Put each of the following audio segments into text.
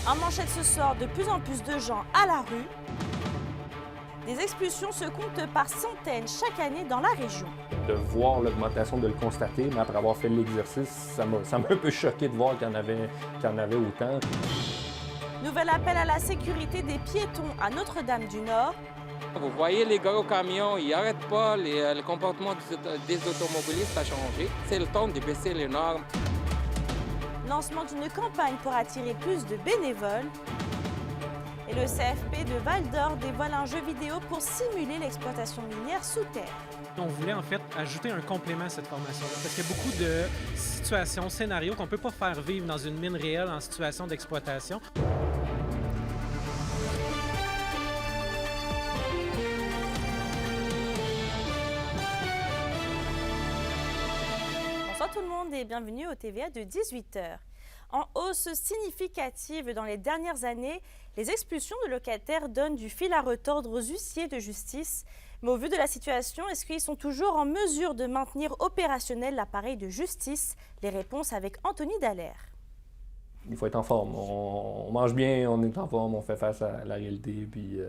En manchette ce soir, de plus en plus de gens à la rue. Des expulsions se comptent par centaines chaque année dans la région. De voir l'augmentation, de le constater, mais après avoir fait l'exercice, ça m'a un peu choqué de voir qu'il y en avait autant. Nouvel appel à la sécurité des piétons à Notre-Dame-du-Nord. Vous voyez les gros camions, ils n'arrêtent pas, le comportement des automobilistes a changé. C'est le temps de baisser les normes. Lancement d'une campagne pour attirer plus de bénévoles. Et le CFP de Val-d'Or dévoile un jeu vidéo pour simuler l'exploitation minière sous terre. On voulait en fait ajouter un complément à cette formation-là, parce qu'il y a beaucoup de situations, scénarios qu'on ne peut pas faire vivre dans une mine réelle en situation d'exploitation. Bonsoir tout le monde et bienvenue au TVA de 18h. En hausse significative dans les dernières années, les expulsions de locataires donnent du fil à retordre aux huissiers de justice. Mais au vu de la situation, est-ce qu'ils sont toujours en mesure de maintenir opérationnel l'appareil de justice? Les réponses avec Anthony Dallaire. Il faut être en forme. On mange bien, on est en forme, on fait face à la réalité, puis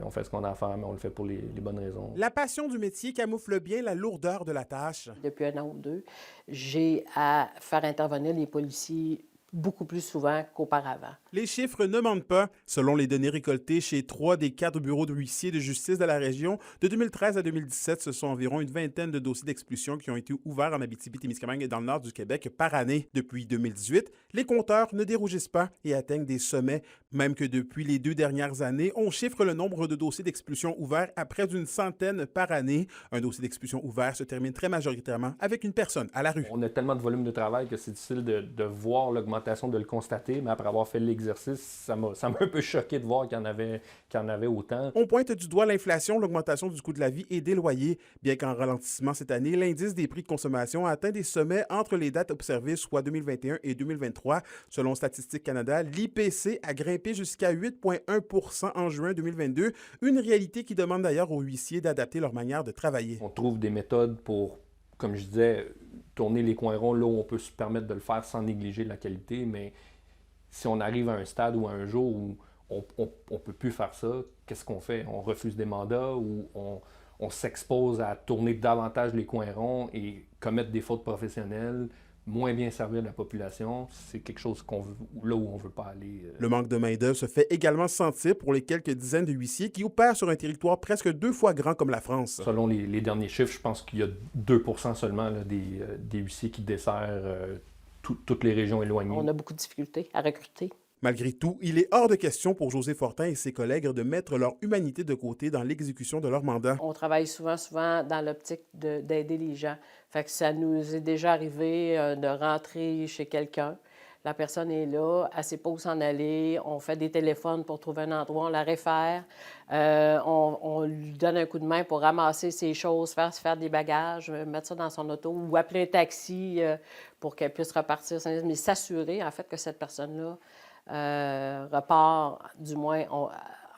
on fait ce qu'on a à faire, mais on le fait pour les bonnes raisons. La passion du métier camoufle bien la lourdeur de la tâche. Depuis 1 an ou 2, j'ai à faire intervenir les policiers beaucoup plus souvent qu'auparavant. Les chiffres ne mentent pas. Selon les données récoltées chez 3 des 4 bureaux de huissiers de justice de la région, de 2013 à 2017, ce sont environ une vingtaine de dossiers d'expulsion qui ont été ouverts en Abitibi-Témiscamingue et dans le nord du Québec par année. Depuis 2018, les compteurs ne dérougissent pas et atteignent des sommets. Même que depuis les 2 dernières années, on chiffre le nombre de dossiers d'expulsion ouverts à près d'une centaine par année. Un dossier d'expulsion ouvert se termine très majoritairement avec une personne à la rue. On a tellement de volume de travail que c'est difficile de voir l'augmentation, de le constater, mais après avoir fait l'exercice, ça m'a un peu choqué de voir qu'il y en avait autant. On pointe du doigt l'inflation, l'augmentation du coût de la vie et des loyers. Bien qu'en ralentissement cette année, l'indice des prix de consommation a atteint des sommets entre les dates observées, soit 2021 et 2023. Selon Statistique Canada, l'IPC a grimpé jusqu'à 8,1 % en juin 2022, une réalité qui demande d'ailleurs aux huissiers d'adapter leur manière de travailler. On trouve des méthodes pour, comme je disais, tourner les coins ronds là où on peut se permettre de le faire sans négliger la qualité, mais si on arrive à un stade ou à un jour où on ne peut plus faire ça, qu'est-ce qu'on fait? On refuse des mandats ou on s'expose à tourner davantage les coins ronds et commettre des fautes professionnelles, moins bien servir la population, c'est quelque chose là où on ne veut pas aller. Le manque de main-d'œuvre se fait également sentir pour les quelques dizaines de huissiers qui opèrent sur un territoire presque 2 fois grand comme la France. Selon les derniers chiffres, je pense qu'il y a 2 % seulement là, des huissiers qui desserrent toutes les régions éloignées. On a beaucoup de difficultés à recruter. Malgré tout, il est hors de question pour José Fortin et ses collègues de mettre leur humanité de côté dans l'exécution de leur mandat. On travaille souvent dans l'optique d'aider les gens. Fait que ça nous est déjà arrivé de rentrer chez quelqu'un. La personne est là, elle ne sait pas où s'en aller. On fait des téléphones pour trouver un endroit, on la réfère. On lui donne un coup de main pour ramasser ses choses, faire des bagages, mettre ça dans son auto ou appeler un taxi pour qu'elle puisse repartir. Mais s'assurer, en fait, que cette personne-là repart, du moins,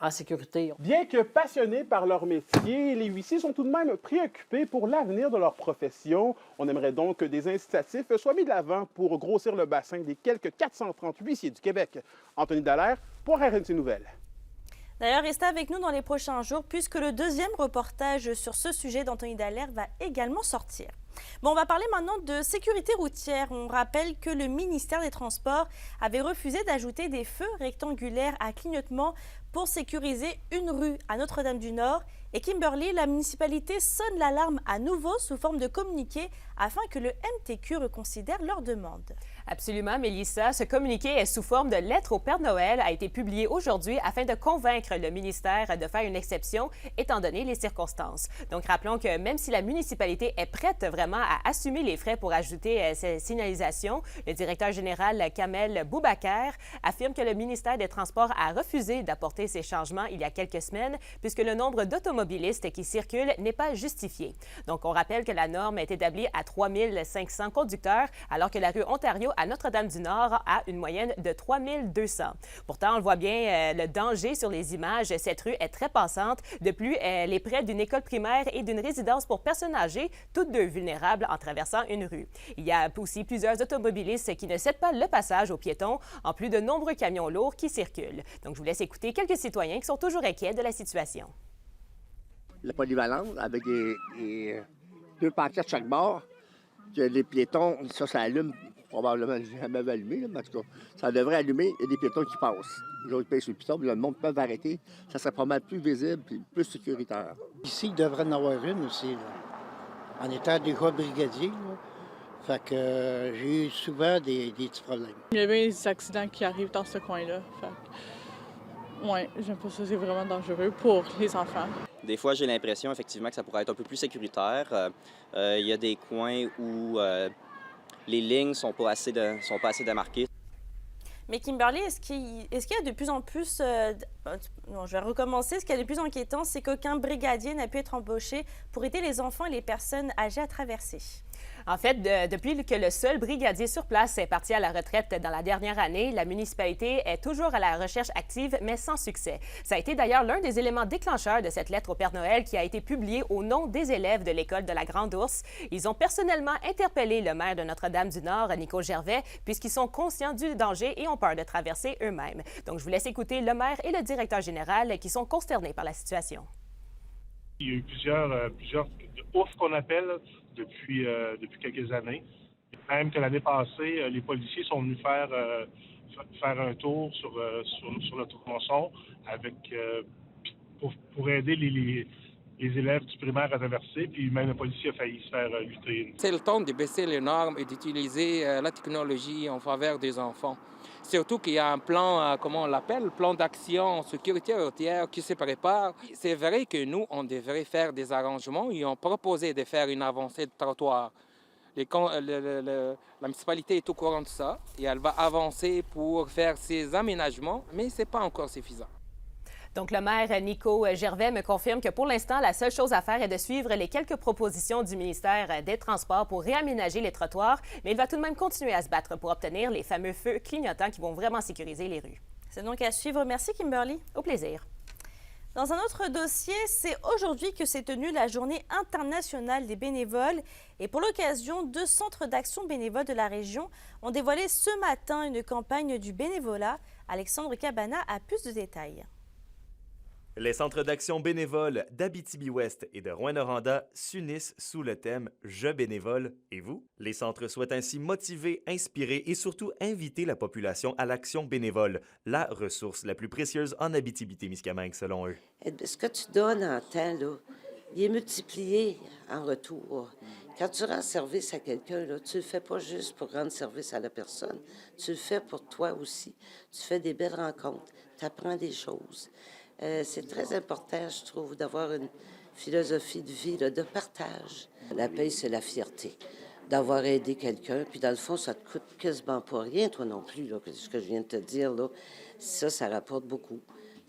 en sécurité. Bien que passionnés par leur métier, les huissiers sont tout de même préoccupés pour l'avenir de leur profession. On aimerait donc que des incitatifs soient mis de l'avant pour grossir le bassin des quelques 430 huissiers du Québec. Anthony Dallaire pour RNC Nouvelles. D'ailleurs, restez avec nous dans les prochains jours puisque le deuxième reportage sur ce sujet d'Anthony Dallaire va également sortir. Bon, on va parler maintenant de sécurité routière. On rappelle que le ministère des Transports avait refusé d'ajouter des feux rectangulaires à clignotement pour sécuriser une rue à Notre-Dame-du-Nord. Et Kimberly, la municipalité sonne l'alarme à nouveau sous forme de communiqué afin que le MTQ reconsidère leur demande. Absolument, Mélissa. Ce communiqué est sous forme de lettre au Père Noël, a été publié aujourd'hui afin de convaincre le ministère de faire une exception étant donné les circonstances. Donc, rappelons que même si la municipalité est prête vraiment à assumer les frais pour ajouter ces signalisations, le directeur général Kamel Boubacar affirme que le ministère des Transports a refusé d'apporter ces changements il y a quelques semaines puisque le nombre d'automobilistes qui circulent n'est pas justifié. Donc, on rappelle que la norme est établie à 3 500 conducteurs alors que la rue Ontario camions à Notre-Dame-du-Nord à une moyenne de 3200. Pourtant, on le voit bien, le danger sur les images. Cette rue est très passante. De plus, elle est près d'une école primaire et d'une résidence pour personnes âgées, toutes deux vulnérables en traversant une rue. Il y a aussi plusieurs automobilistes qui ne cèdent pas le passage aux piétons, en plus de nombreux camions lourds qui circulent. Donc, je vous laisse écouter quelques citoyens qui sont toujours inquiets de la situation. La polyvalente avec des 2 pancartes chaque bord, que les piétons, ça allume, probablement jamais allumé, mais en tout cas, ça devrait allumer, il y a des piétons qui passent. Les autres payent sur le piton, le monde peut arrêter, ça serait pas mal plus visible et plus sécuritaire. Ici, il devrait en avoir une aussi, là. En étant déjà brigadier, là. Fait que j'ai eu souvent des petits problèmes. Il y a bien des accidents qui arrivent dans ce coin-là. Fait que, ouais, j'aime pas ça, c'est vraiment dangereux pour les enfants. Des fois, j'ai l'impression effectivement que ça pourrait être un peu plus sécuritaire. Il y a des coins où les lignes sont pas assez démarquées. Mais Kimberly, est-ce qu'il y a de plus en plus... non, je vais recommencer. Ce qui est de plus inquiétant, c'est qu'aucun brigadier n'a pu être embauché pour aider les enfants et les personnes âgées à traverser. En fait, depuis que le seul brigadier sur place est parti à la retraite dans la dernière année, la municipalité est toujours à la recherche active, mais sans succès. Ça a été d'ailleurs l'un des éléments déclencheurs de cette lettre au Père Noël qui a été publiée au nom des élèves de l'école de la Grande-Ourse. Ils ont personnellement interpellé le maire de Notre-Dame-du-Nord, Nicole Gervais, puisqu'ils sont conscients du danger et ont peur de traverser eux-mêmes. Donc, je vous laisse écouter le maire et le directeur général qui sont consternés par la situation. Il y a eu plusieurs oufs qu'on appelle depuis quelques années. Même que l'année passée, les policiers sont venus faire un tour sur le tronçon pour aider les élèves du primaire à traverser, puis même le policier a failli se faire lutter. C'est le temps de baisser les normes et d'utiliser la technologie en faveur des enfants. Surtout qu'il y a un plan, comment on l'appelle, plan d'action sécurité routière qui se prépare. C'est vrai que nous, on devrait faire des arrangements et on proposé de faire une avancée de trottoir. La municipalité est au courant de ça et elle va avancer pour faire ces aménagements, mais ce n'est pas encore suffisant. Donc, le maire Nico Gervais me confirme que pour l'instant, la seule chose à faire est de suivre les quelques propositions du ministère des Transports pour réaménager les trottoirs, mais il va tout de même continuer à se battre pour obtenir les fameux feux clignotants qui vont vraiment sécuriser les rues. C'est donc à suivre. Merci, Kimberly. Au plaisir. Dans un autre dossier, c'est aujourd'hui que s'est tenue la Journée internationale des bénévoles. Et pour l'occasion, 2 centres d'action bénévoles de la région ont dévoilé ce matin une campagne du bénévolat. Alexandre Cabana a plus de détails. Les centres d'action bénévoles d'Abitibi-Ouest et de Rouyn-Noranda s'unissent sous le thème « Je bénévole et vous ». Les centres souhaitent ainsi motiver, inspirer et surtout inviter la population à l'action bénévole, la ressource la plus précieuse en Abitibi-Témiscamingue selon eux. Ce que tu donnes en temps, là, il est multiplié en retour. Quand tu rends service à quelqu'un, là, tu le fais pas juste pour rendre service à la personne, tu le fais pour toi aussi. Tu fais des belles rencontres, tu apprends des choses. C'est très important, je trouve, d'avoir une philosophie de vie, là, de partage. La paix, c'est la fierté d'avoir aidé quelqu'un. Puis, dans le fond, ça te coûte quasiment pas rien, toi non plus, là, ce que je viens de te dire. Là. Ça rapporte beaucoup.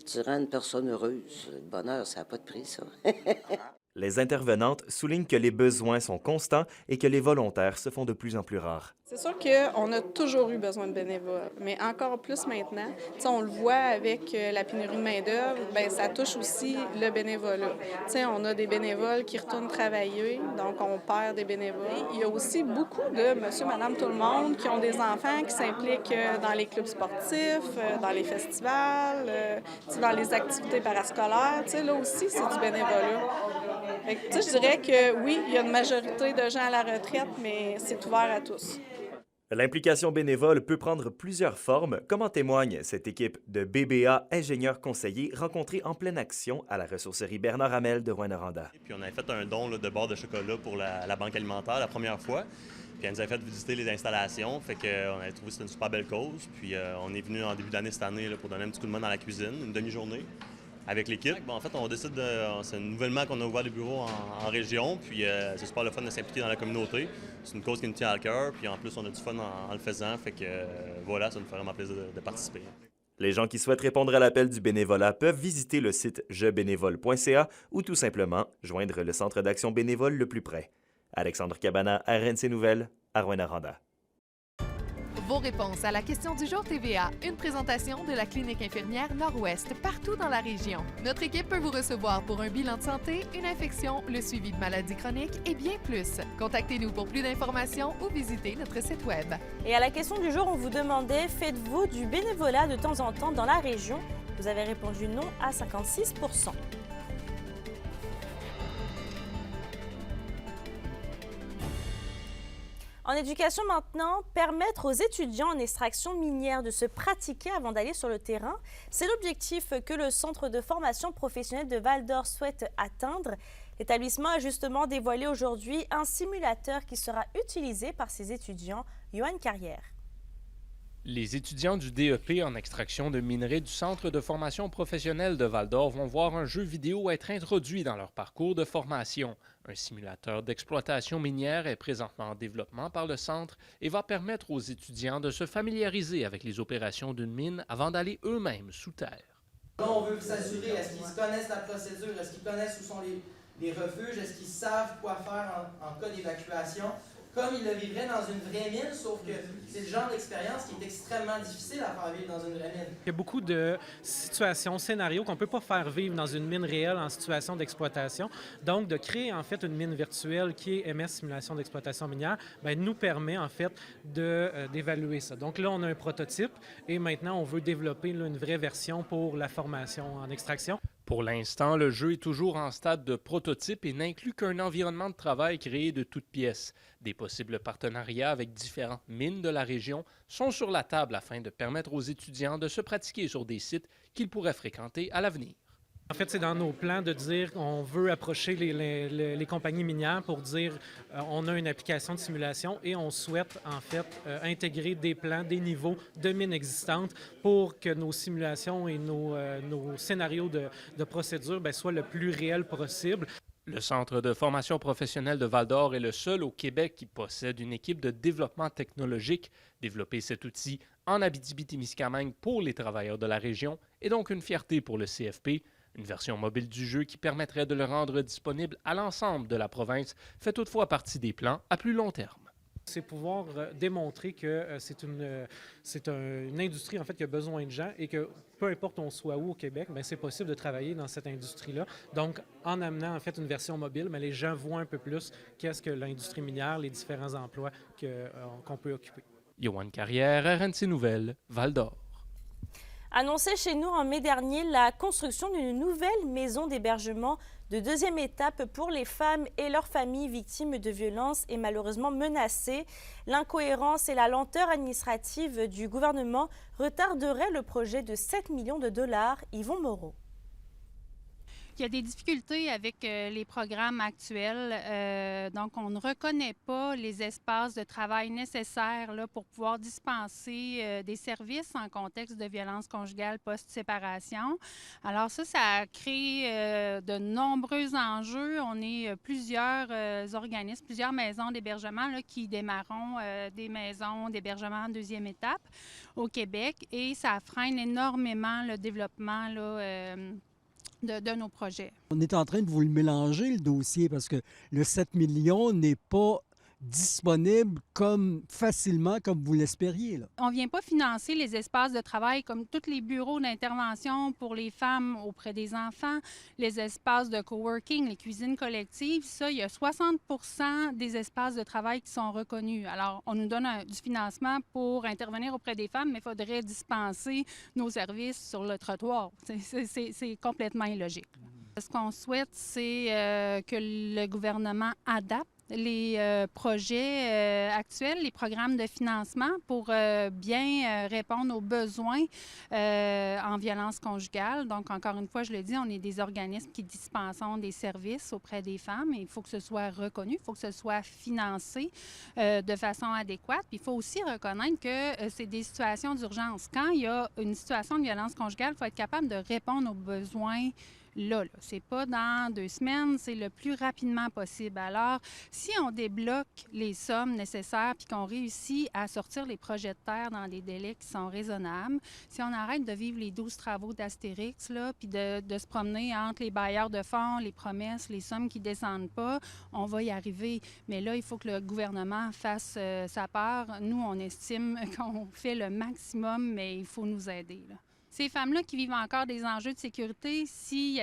Tu rends une personne heureuse. Le bonheur, ça n'a pas de prix, ça. Les intervenantes soulignent que les besoins sont constants et que les volontaires se font de plus en plus rares. C'est sûr qu'on a toujours eu besoin de bénévoles, mais encore plus maintenant. T'sais, on le voit avec la pénurie de main-d'œuvre, bien, ça touche aussi le bénévolat. T'sais, on a des bénévoles qui retournent travailler, donc on perd des bénévoles. Il y a aussi beaucoup de monsieur, madame, tout le monde qui ont des enfants qui s'impliquent dans les clubs sportifs, dans les festivals, dans les activités parascolaires. T'sais, là aussi, c'est du bénévolat. Fait que, je dirais que oui, il y a une majorité de gens à la retraite, mais c'est ouvert à tous. L'implication bénévole peut prendre plusieurs formes, comme en témoigne cette équipe de BBA ingénieurs conseillers rencontrés en pleine action à la ressourcerie Bernard Hamel de Rouyn-Noranda. Puis on avait fait un don là, de barres de chocolat pour la banque alimentaire la première fois. Puis elle nous a fait visiter les installations, fait qu'on a trouvé que c'était une super belle cause. Puis on est venu en début d'année cette année là, pour donner un petit coup de main dans la cuisine, une demi-journée. Avec l'équipe, en fait, on décide c'est nouvellement qu'on a ouvert des bureaux en région, puis c'est super le fun de s'impliquer dans la communauté. C'est une cause qui nous tient à cœur, puis en plus, on a du fun en le faisant, fait que voilà, ça nous fait vraiment plaisir de participer. Les gens qui souhaitent répondre à l'appel du bénévolat peuvent visiter le site jebénévole.ca ou tout simplement joindre le centre d'action bénévole le plus près. Alexandre Cabana, RNC Nouvelles, à Rouyn-Noranda. Vos réponses à la question du jour TVA, une présentation de la Clinique infirmière Nord-Ouest partout dans la région. Notre équipe peut vous recevoir pour un bilan de santé, une infection, le suivi de maladies chroniques et bien plus. Contactez-nous pour plus d'informations ou visitez notre site Web. Et à la question du jour, on vous demandait, faites-vous du bénévolat de temps en temps dans la région? Vous avez répondu non à 56%. En éducation maintenant, permettre aux étudiants en extraction minière de se pratiquer avant d'aller sur le terrain, c'est l'objectif que le Centre de formation professionnelle de Val-d'Or souhaite atteindre. L'établissement a justement dévoilé aujourd'hui un simulateur qui sera utilisé par ses étudiants. Johan Carrière. Les étudiants du DEP en extraction de minerais du Centre de formation professionnelle de Val-d'Or vont voir un jeu vidéo être introduit dans leur parcours de formation. Un simulateur d'exploitation minière est présentement en développement par le centre et va permettre aux étudiants de se familiariser avec les opérations d'une mine avant d'aller eux-mêmes sous terre. Là, on veut s'assurer, est-ce qu'ils connaissent la procédure, est-ce qu'ils connaissent où sont les refuges, est-ce qu'ils savent quoi faire en cas d'évacuation, comme ils le vivraient dans une vraie mine, sauf que c'est le genre d'expérience qui est extrêmement difficile à faire vivre dans une vraie mine. Il y a beaucoup de situations, scénarios qu'on ne peut pas faire vivre dans une mine réelle en situation d'exploitation. Donc, de créer en fait une mine virtuelle qui est MS Simulation d'exploitation minière, nous permet en fait d'évaluer ça. Donc là, on a un prototype et maintenant, on veut développer une vraie version pour la formation en extraction. Pour l'instant, le jeu est toujours en stade de prototype et n'inclut qu'un environnement de travail créé de toutes pièces. Des possibles partenariats avec différentes mines de la région sont sur la table afin de permettre aux étudiants de se pratiquer sur des sites qu'ils pourraient fréquenter à l'avenir. En fait, c'est dans nos plans de dire qu'on veut approcher les compagnies minières pour dire on a une application de simulation et on souhaite en fait intégrer des plans, des niveaux de mines existantes pour que nos simulations et nos scénarios de procédure soient le plus réels possible. Le Centre de formation professionnelle de Val-d'Or est le seul au Québec qui possède une équipe de développement technologique. Développer cet outil en Abitibi-Témiscamingue pour les travailleurs de la région est donc une fierté pour le CFP. Une version mobile du jeu qui permettrait de le rendre disponible à l'ensemble de la province fait toutefois partie des plans à plus long terme. C'est pouvoir démontrer que c'est une industrie en fait qui a besoin de gens et que peu importe on soit où au Québec, c'est possible de travailler dans cette industrie-là. Donc, en amenant en fait une version mobile, les gens voient un peu plus qu'est-ce que l'industrie minière, les différents emplois qu'on peut occuper. Johan Carrière, RNC Nouvelles, Val-d'Or. Annoncé chez nous en mai dernier, la construction d'une nouvelle maison d'hébergement de deuxième étape pour les femmes et leurs familles victimes de violences est malheureusement menacée. L'incohérence et la lenteur administrative du gouvernement retarderaient le projet de 7 millions de dollars. Yvon Moreau. Il y a des difficultés avec les programmes actuels. Donc, on ne reconnaît pas les espaces de travail nécessaires là, pour pouvoir dispenser des services en contexte de violence conjugale post-séparation. Alors ça crée de nombreux enjeux. On est plusieurs organismes, plusieurs maisons d'hébergement là, qui démarreront des maisons d'hébergement en deuxième étape au Québec et ça freine énormément le développement là, de nos projets. On est en train de vous le mélanger, le dossier, parce que le 7 millions n'est pas disponible facilement comme vous l'espériez. Là. On ne vient pas financer les espaces de travail comme tous les bureaux d'intervention pour les femmes auprès des enfants, les espaces de coworking, les cuisines collectives. Ça, il y a 60% des espaces de travail qui sont reconnus. Alors, on nous donne du financement pour intervenir auprès des femmes, mais il faudrait dispenser nos services sur le trottoir. C'est complètement illogique. Ce qu'on souhaite, c'est que le gouvernement adapte les projets actuels, les programmes de financement pour bien répondre aux besoins en violence conjugale. Donc, encore une fois, je le dis, on est des organismes qui dispensons des services auprès des femmes et il faut que ce soit reconnu, il faut que ce soit financé de façon adéquate. Puis, il faut aussi reconnaître que c'est des situations d'urgence. Quand il y a une situation de violence conjugale, il faut être capable de répondre aux besoins là. C'est pas dans 2 semaines, c'est le plus rapidement possible. Alors, si on débloque les sommes nécessaires puis qu'on réussit à sortir les projets de terre dans des délais qui sont raisonnables, si on arrête de vivre les 12 travaux d'Astérix, là, puis de se promener entre les bailleurs de fonds, les promesses, les sommes qui ne descendent pas, on va y arriver. Mais là, il faut que le gouvernement fasse sa part. Nous, on estime qu'on fait le maximum, mais il faut nous aider, là. Ces femmes-là qui vivent encore des enjeux de sécurité, si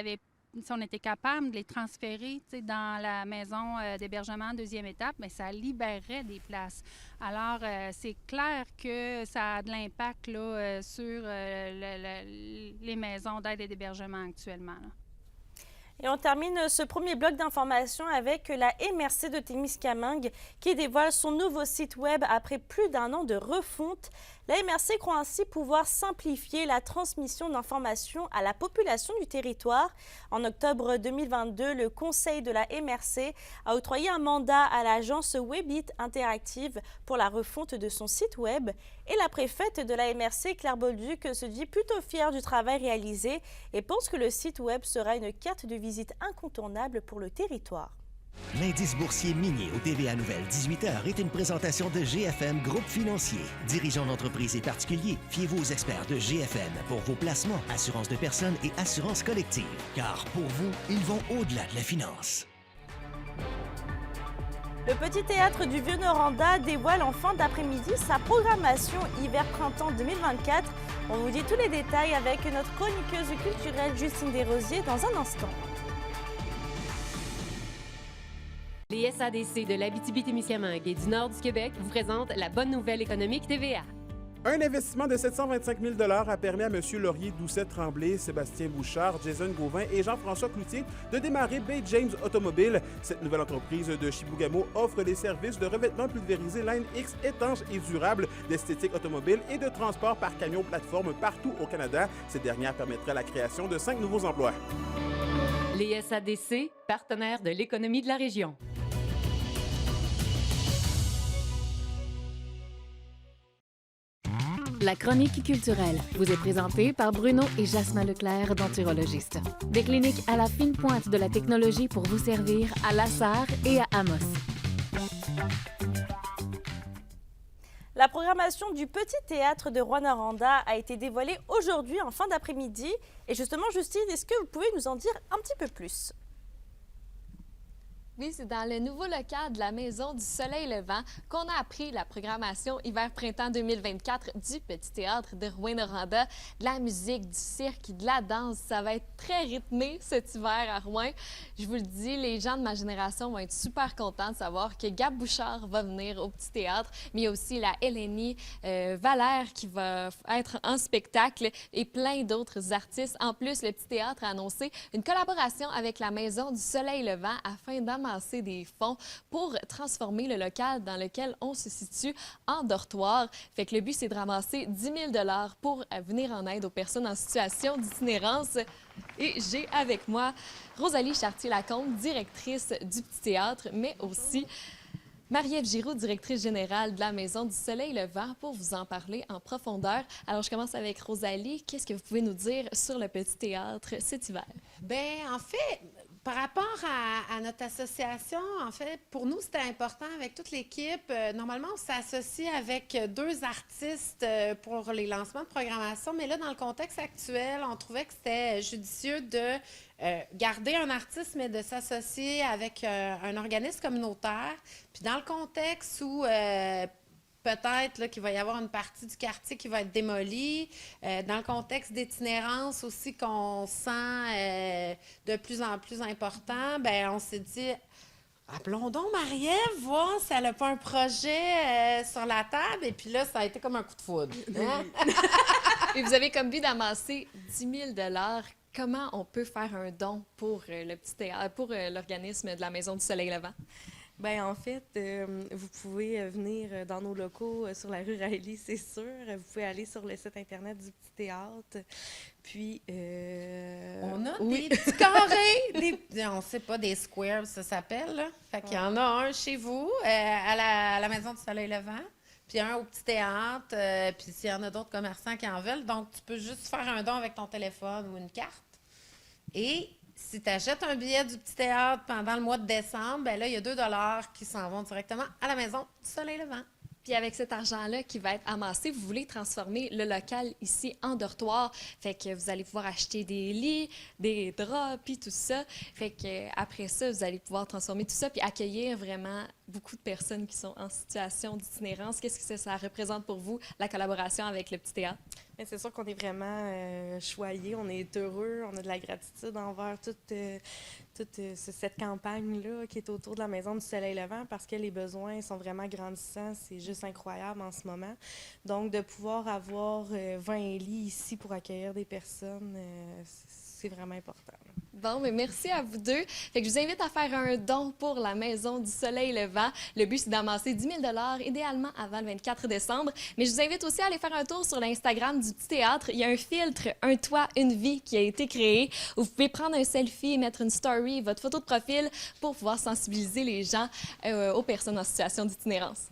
on était capable de les transférer dans la maison d'hébergement deuxième étape, bien, ça libérerait des places. Alors, c'est clair que ça a de l'impact là, sur les maisons d'aide et d'hébergement actuellement, là. Et on termine ce premier bloc d'informations avec la MRC de Témiscamingue qui dévoile son nouveau site web après plus d'1 an de refonte. La MRC croit ainsi pouvoir simplifier la transmission d'informations à la population du territoire. En octobre 2022, le conseil de la MRC a octroyé un mandat à l'agence Webit Interactive pour la refonte de son site web. Et la préfète de la MRC, Claire Bolduc, se dit plutôt fière du travail réalisé et pense que le site web sera une carte de visite incontournable pour le territoire. L'indice boursier minier au TVA Nouvelle 18h est une présentation de GFM Groupe Financier. Dirigeants d'entreprises et particuliers, fiez-vous aux experts de GFM pour vos placements, assurances de personnes et assurances collectives. Car pour vous, ils vont au-delà de la finance. Le Petit Théâtre du Vieux-Noranda dévoile en fin d'après-midi sa programmation hiver-printemps 2024. On vous dit tous les détails avec notre chroniqueuse culturelle Justine Desrosiers dans un instant. Les SADC de l'Abitibi-Témiscamingue et du nord du Québec vous présentent la bonne nouvelle économique TVA. Un investissement de 725 000 a permis à M. Laurier Doucet-Tremblay, Sébastien Bouchard, Jason Gauvin et Jean-François Cloutier de démarrer Bay James Automobile. Cette nouvelle entreprise de Chibougamau offre les services de revêtement pulvérisé Line X étanche et durable, d'esthétique automobile et de transport par camion plateforme partout au Canada. Cette dernière permettrait la création de 5 nouveaux emplois. Les SADC, partenaires de l'économie de la région. La chronique culturelle vous est présentée par Bruno et Jasmin Leclerc, denturologistes. Des cliniques à la fine pointe de la technologie pour vous servir à La Sarre et à Amos. La programmation du Petit Théâtre de Rouyn-Noranda a été dévoilée aujourd'hui en fin d'après-midi. Et justement, Justine, est-ce que vous pouvez nous en dire un petit peu plus? Oui, c'est dans le nouveau local de la Maison du Soleil Levant qu'on a appris la programmation hiver-printemps 2024 du Petit Théâtre de Rouyn-Noranda. De la musique, du cirque, de la danse. Ça va être très rythmé cet hiver à Rouyn. Je vous le dis, les gens de ma génération vont être super contents de savoir que Gab Bouchard va venir au Petit Théâtre, mais il y a aussi la Hélénie Valère qui va être en spectacle et plein d'autres artistes. En plus, le Petit Théâtre a annoncé une collaboration avec la Maison du Soleil Levant afin d'amasser des fonds pour transformer le local dans lequel on se situe en dortoir. Fait que le but, c'est de ramasser 10 000 $ pour venir en aide aux personnes en situation d'itinérance. Et j'ai avec moi Rosalie Chartier-Lacombe, directrice du Petit Théâtre, mais aussi Marie-Ève Giroux, directrice générale de la Maison du Soleil Levant, pour vous en parler en profondeur. Alors, je commence avec Rosalie. Qu'est-ce que vous pouvez nous dire sur le Petit Théâtre cet hiver? Bien, en fait, par rapport à notre association, en fait, pour nous, c'était important avec toute l'équipe. Normalement, on s'associe avec 2 artistes pour les lancements de programmation, mais là, dans le contexte actuel, on trouvait que c'était judicieux de garder un artiste, mais de s'associer avec un organisme communautaire. Puis dans le contexte où peut-être qu'il va y avoir une partie du quartier qui va être démolie, dans le contexte d'itinérance aussi qu'on sent de plus en plus important, bien, on s'est dit, appelons donc Marie-Ève, voir si elle n'a pas un projet sur la table. Et puis là, ça a été comme un coup de foudre. Hein? Et vous avez comme but d'amasser 10 000 $. Comment on peut faire un don pour le Petit Théâtre, pour l'organisme de la Maison du Soleil Levant? Bien, en fait, vous pouvez venir dans nos locaux sur la rue Riley, c'est sûr. Vous pouvez aller sur le site Internet du Petit Théâtre. Puis, on a des petits carrés, on ne sait pas, des squares, ça s'appelle. Là. Fait qu'il y en a un chez vous, à la Maison du Soleil Levant, puis un au Petit Théâtre, puis s'il y en a d'autres commerçants qui en veulent. Donc, tu peux juste faire un don avec ton téléphone ou une carte. Et Si tu achètes un billet du Petit Théâtre pendant le mois de décembre, ben là, il y a 2 $ qui s'en vont directement à la Maison du Soleil Levant. Puis avec cet argent-là qui va être amassé, vous voulez transformer le local ici en dortoir. Fait que vous allez pouvoir acheter des lits, des draps, puis tout ça. Fait que après ça, vous allez pouvoir transformer tout ça puis accueillir vraiment beaucoup de personnes qui sont en situation d'itinérance. Qu'est-ce que ça représente pour vous, la collaboration avec le Petit Théâtre? Mais c'est sûr qu'on est vraiment choyés, on est heureux, on a de la gratitude envers toute cette campagne-là qui est autour de la Maison du Soleil Levant parce que les besoins sont vraiment grandissants. C'est juste incroyable en ce moment. Donc, de pouvoir avoir 20 lits ici pour accueillir des personnes, c'est vraiment important. Bon, mais merci à vous deux. Fait que je vous invite à faire un don pour la Maison du Soleil Levant. Le but, c'est d'amasser 10 000 $, idéalement avant le 24 décembre. Mais je vous invite aussi à aller faire un tour sur l'Instagram du Petit Théâtre. Il y a un filtre « Un toit, une vie » qui a été créé. Vous pouvez prendre un selfie, mettre une story, votre photo de profil pour pouvoir sensibiliser les gens aux personnes en situation d'itinérance.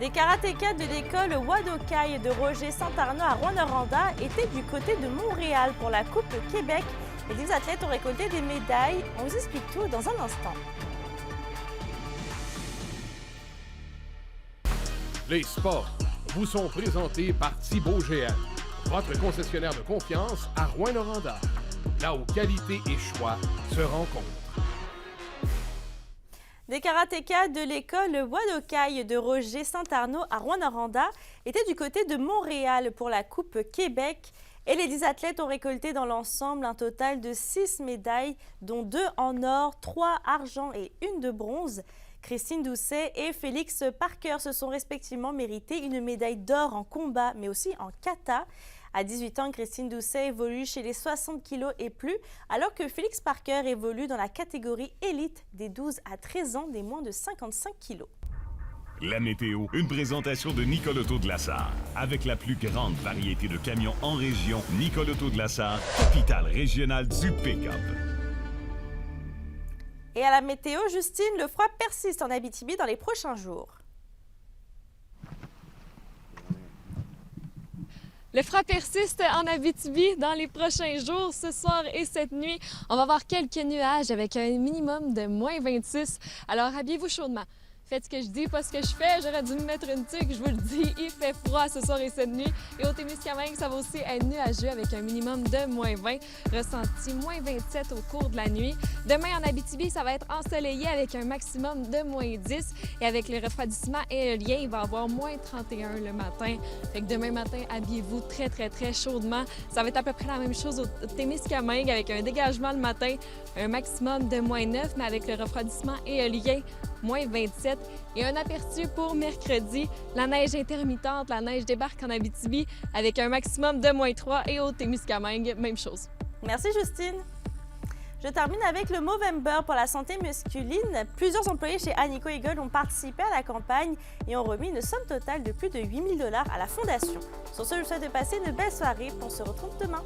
Les karatékas de l'école Wadokai de Roger Santarno à Rouyn-Noranda étaient du côté de Montréal pour la Coupe Québec. Les 10 athlètes ont récolté des médailles. On vous explique tout dans un instant. Les sports vous sont présentés par Thibaut GM, votre concessionnaire de confiance à Rouyn-Noranda, là où qualité et choix se rencontrent. Des karatékas de l'école Wadokai de Roger Santarno à Rouyn-Noranda étaient du côté de Montréal pour la Coupe Québec. Et les 10 athlètes ont récolté dans l'ensemble un total de 6 médailles, dont 2 en or, 3 argent et 1 de bronze. Christine Doucet et Félix Parker se sont respectivement mérité une médaille d'or en combat, mais aussi en kata. À 18 ans, Christine Doucet évolue chez les 60 kg et plus, alors que Félix Parker évolue dans la catégorie élite des 12 à 13 ans des moins de 55 kg. La météo, une présentation de Nicole Auto de la Sarre. Avec la plus grande variété de camions en région, Nicole Auto de la Sarre, capitale régionale du pick-up. Et à la météo, Justine, le froid persiste en Abitibi dans les prochains jours. Le froid persiste en Abitibi dans les prochains jours. Ce soir et cette nuit, on va avoir quelques nuages avec un minimum de moins 26. Alors, habillez-vous chaudement. Faites ce que je dis, pas ce que je fais. J'aurais dû me mettre une tuque, je vous le dis. Il fait froid ce soir et cette nuit. Et au Témiscamingue, ça va aussi être nuageux avec un minimum de moins 20. Ressenti moins 27 au cours de la nuit. Demain, en Abitibi, ça va être ensoleillé avec un maximum de moins 10. Et avec le refroidissement éolien, il va y avoir moins 31 le matin. Fait que demain matin, habillez-vous très chaudement. Ça va être à peu près la même chose au Témiscamingue avec un dégagement le matin, un maximum de moins 9, mais avec le refroidissement éolien, moins 27. Et un aperçu pour mercredi, la neige intermittente, la neige débarque en Abitibi avec un maximum de moins 3 et au Témiscamingue, même chose. Merci Justine. Je termine avec le Movember pour la santé masculine. Plusieurs employés chez Anico Eagle ont participé à la campagne et ont remis une somme totale de plus de 8 000 $ à la fondation. Sur ce, je vous souhaite de passer une belle soirée. On se retrouve demain.